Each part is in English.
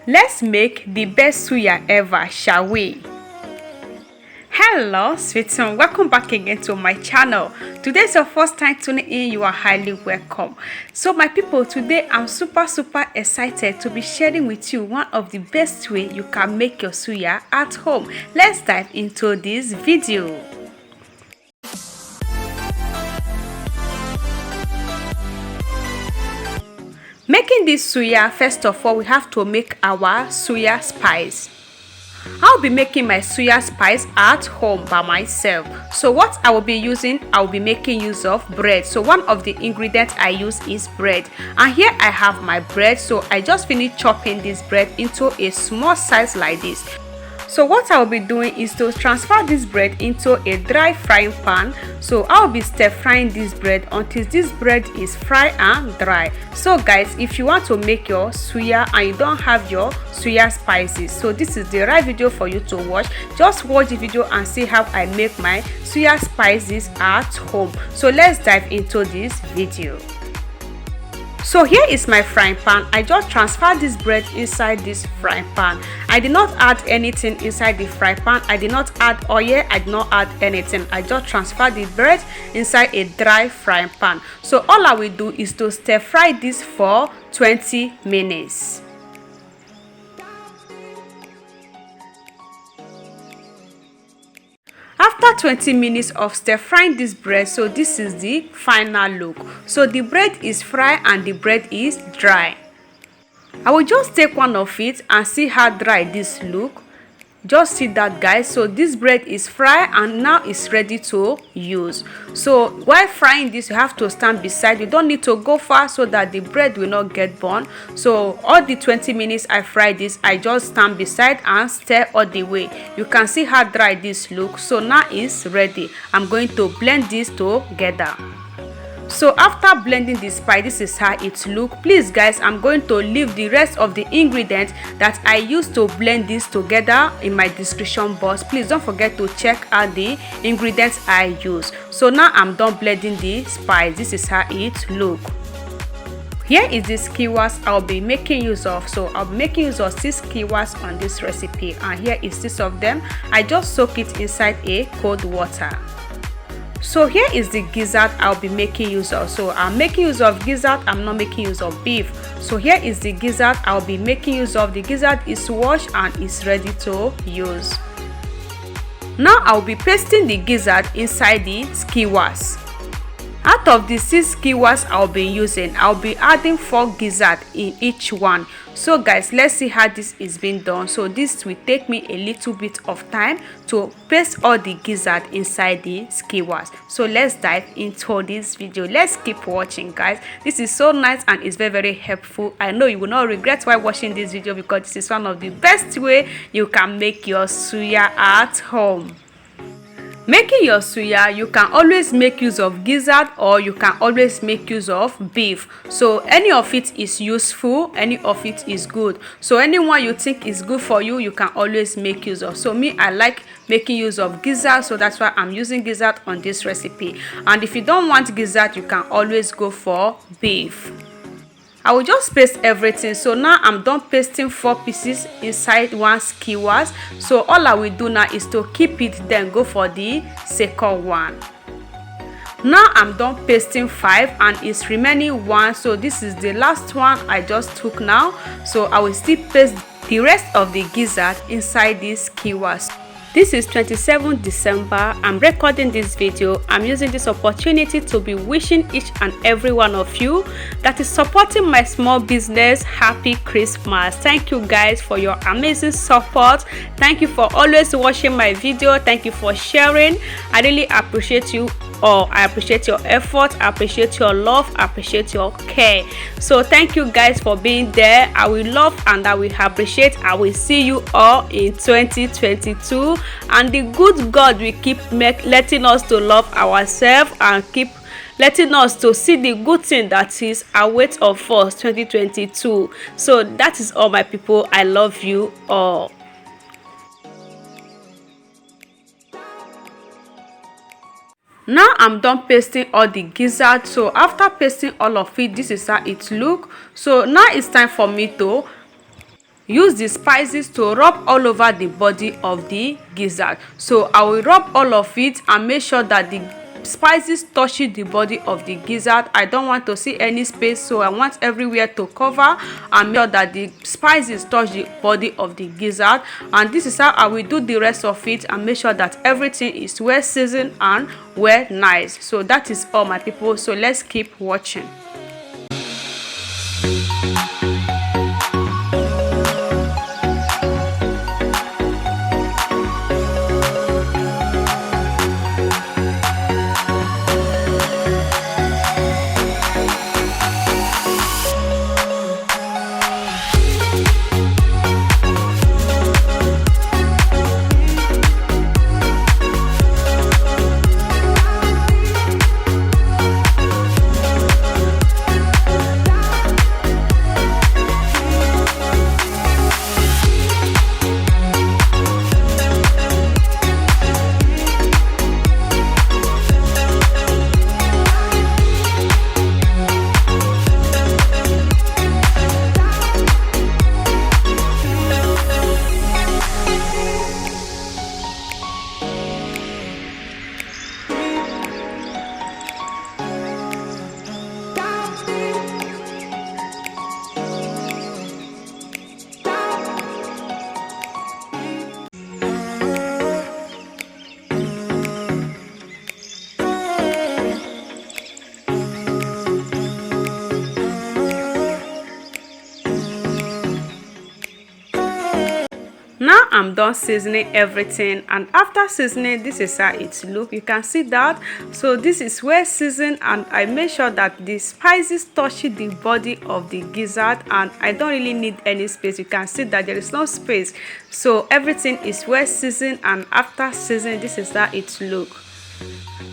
Let's make the best suya ever, shall we? Hello sweets, and welcome back again to my channel. Today is your first time tuning in, you are highly welcome. So my people, today I'm super excited to be sharing with you one of the best way you can make your suya at home. Let's dive into this video. Making this suya, first of all we have to make our suya spice. I'll be making my suya spice at home by myself. So what I will be using, I'll be making use of bread. So one of the ingredients I use is bread, and here I have my bread. So I just finished chopping this bread into a small size like this. So what I will be doing is to transfer this bread into a dry frying pan. So I'll be stir frying this bread until this bread is fried and dry. So guys, if you want to make your suya and you don't have your suya spices, so this is the right video for you to watch. Just watch the video and see how I make my suya spices at home. So let's dive into this video. So here is my frying pan. I just transferred this bread inside this frying pan. I did not add anything inside the frying pan. I did not add oil. I did not add anything. I just transferred the bread inside a dry frying pan. So all I will do is to stir fry this for 20 minutes. After 20 minutes of stir frying this bread, so this is the final look. So the bread is fried and the bread is dry. I will just take one of it and see how dry this look. Just see that, guys. So this bread is fried and now it's ready to use. So while frying this, you have to stand beside. You don't need to go far so that the bread will not get burned. So all the 20 minutes I fry this, I just stand beside and stir all the way. You can see how dry this looks. So now it's ready. I'm going to blend this together. So after blending the spice, this is how it looks. Please guys, I'm going to leave the rest of the ingredients that I used to blend this together in my description box. Please don't forget to check out the ingredients I use. So now I'm done blending the spice. This is how it looks. Here is the skewers I'll be making use of. So I'll be making use of 6 skewers on this recipe, and here is 6 of them. I just soak it inside a cold water. So here is the gizzard I'll be making use of. So I'm making use of gizzard, I'm not making use of beef. So here is the gizzard I'll be making use of. The gizzard is washed and is ready to use. Now I'll be pasting the gizzard inside the skewers. Out of the 6 skewers I'll be using, I'll be adding 4 gizzard in each one. So guys, let's see how this is being done. So this will take me a little bit of time to paste all the gizzard inside the skewers. So let's dive into this video. Let's keep watching, guys. This is so nice and it's very helpful. I know you will not regret while watching this video, because this is one of the best way you can make your suya at home. Making your suya, you can always make use of gizzard or you can always make use of beef. So any of it is useful, any of it is good. So anyone you think is good for you, you can always make use of. So me, I like making use of gizzard, so that's why I'm using gizzard on this recipe. And if you don't want gizzard, you can always go for beef. I will just paste everything. So now I'm done pasting 4 pieces inside one skewers. So all I will do now is to keep it, then go for the second one. Now I'm done pasting 5 and it's remaining 1. So this is the last one I just took now. So I will still paste the rest of the gizzard inside these skewers. This is 27th December. I'm recording this video. I'm using this opportunity to be wishing each and every one of you that is supporting my small business happy Christmas. Thank you guys for your amazing support. Thank you for always watching my video. Thank you for sharing. I really appreciate you all. I appreciate your effort. I appreciate your love. I appreciate your care. So thank you guys for being there. I will love and I will appreciate. I will see you all in 2022. And the good God will keep letting us to love ourselves and keep letting us to see the good thing that is await of us 2022. So that is all, my people. I love you all. Now I'm done pasting all the gizzard. So after pasting all of it, this is how it look. So now it's time for me to use the spices to rub all over the body of the gizzard. So I will rub all of it and make sure that the spices touching the body of the gizzard. I don't want to see any space, so I want everywhere to cover and make sure that the spices touch the body of the gizzard. And this is how I will do the rest of it and make sure that everything is well seasoned and well nice. So that is all, my people, so let's keep watching. Now I'm done seasoning everything, and after seasoning, this is how it look. You can see that. So this is well seasoned, and I make sure that the spices touch the body of the gizzard, and I don't really need any space. You can see that there is no space, so everything is well seasoned. And after seasoning, this is how it look.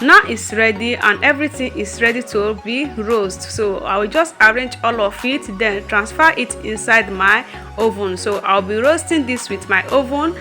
Now it's ready and everything is ready to be roasted. So I will just arrange all of it, then transfer it inside my oven. So I'll be roasting this with my oven.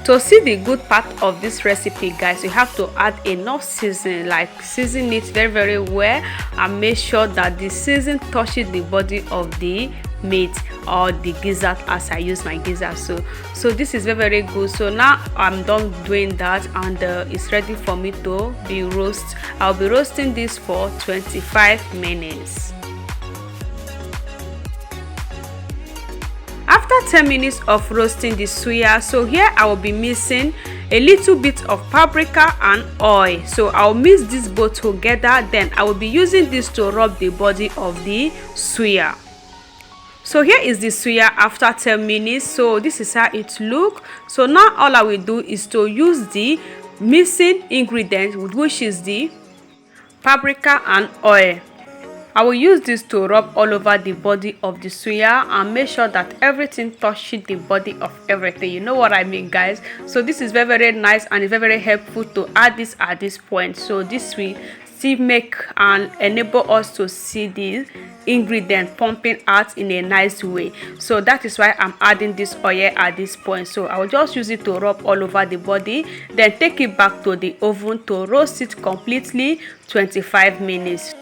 To see the good part of this recipe, guys, you have to add enough seasoning, like season it very well, and make sure that the season touches the body of the meat or the gizzard, as I use my gizzard. So this is very good. So now I'm done doing that, and it's ready for me to be roast. I'll be roasting this for 25 minutes. After 10 minutes of roasting the suya, so here I will be mixing a little bit of paprika and oil. So I'll mix this both together, then I will be using this to rub the body of the suya. So here is the suya after 10 minutes. So this is how it look. So now all I will do is to use the missing ingredient, which is the paprika and oil. I will use this to rub all over the body of the suya and make sure that everything touches the body of everything. You know what I mean, guys? So this is very nice and it's very helpful to add this at this point. So this will still make and enable us to see the ingredient pumping out in a nice way. So that is why I'm adding this oil at this point. So I will just use it to rub all over the body, then take it back to the oven to roast it completely 25 minutes.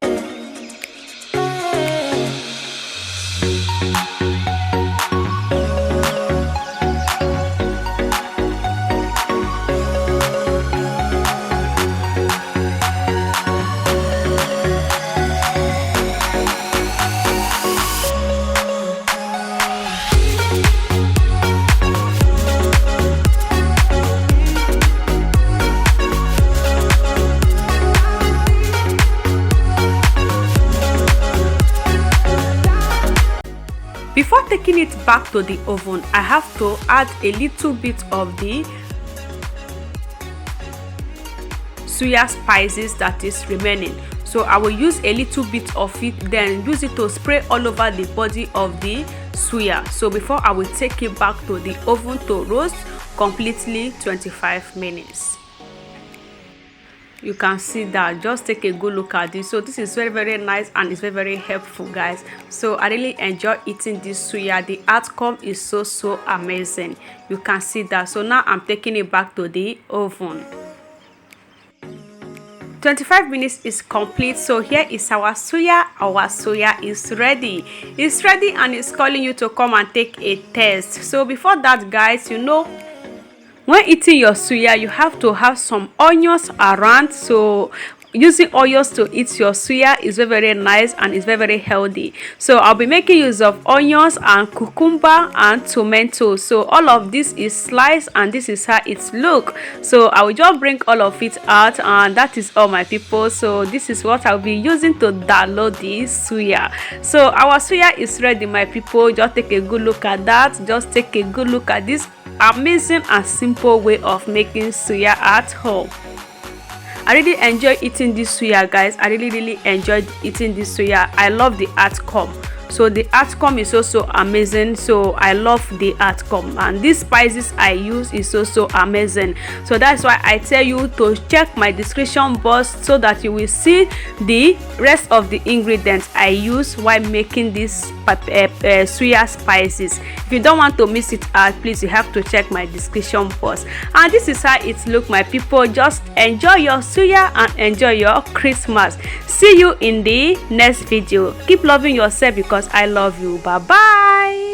Before taking it back to the oven, I have to add a little bit of the suya spices that is remaining. So I will use a little bit of it, then use it to spray all over the body of the suya. So before I will take it back to the oven to roast completely 25 minutes. You can see that. Just take a good look at this. So this is very nice and it's very helpful, guys. So I really enjoy eating this suya. The outcome is so amazing. You can see that. So now I'm taking it back to the oven. 25 minutes is complete. So here is our suya. Our suya is ready. It's ready and it's calling you to come and take a taste. So before that, guys, you know, when eating your suya, you have to have some onions around. So using oils to eat your suya is very nice and it's very healthy. So I'll be making use of onions and cucumber and tomato. So all of this is sliced and this is how it look. So I will just bring all of it out, and that is all, my people. So this is what I'll be using to download this suya. So our suya is ready, my people. Just take a good look at that. Just take a good look at this amazing and simple way of making suya at home. I really enjoy eating this suya, guys. I really enjoyed eating this suya. I love the outcome. So the outcome is also amazing. So I love the outcome, and these spices I use is also amazing. So that's why I tell you to check my description box so that you will see the rest of the ingredients I use while making this suya spices. If you don't want to miss it out, please, you have to check my description box. And this is how it look, my people. Just enjoy your suya and enjoy your Christmas. See you in the next video. Keep loving yourself because I love you. Bye bye.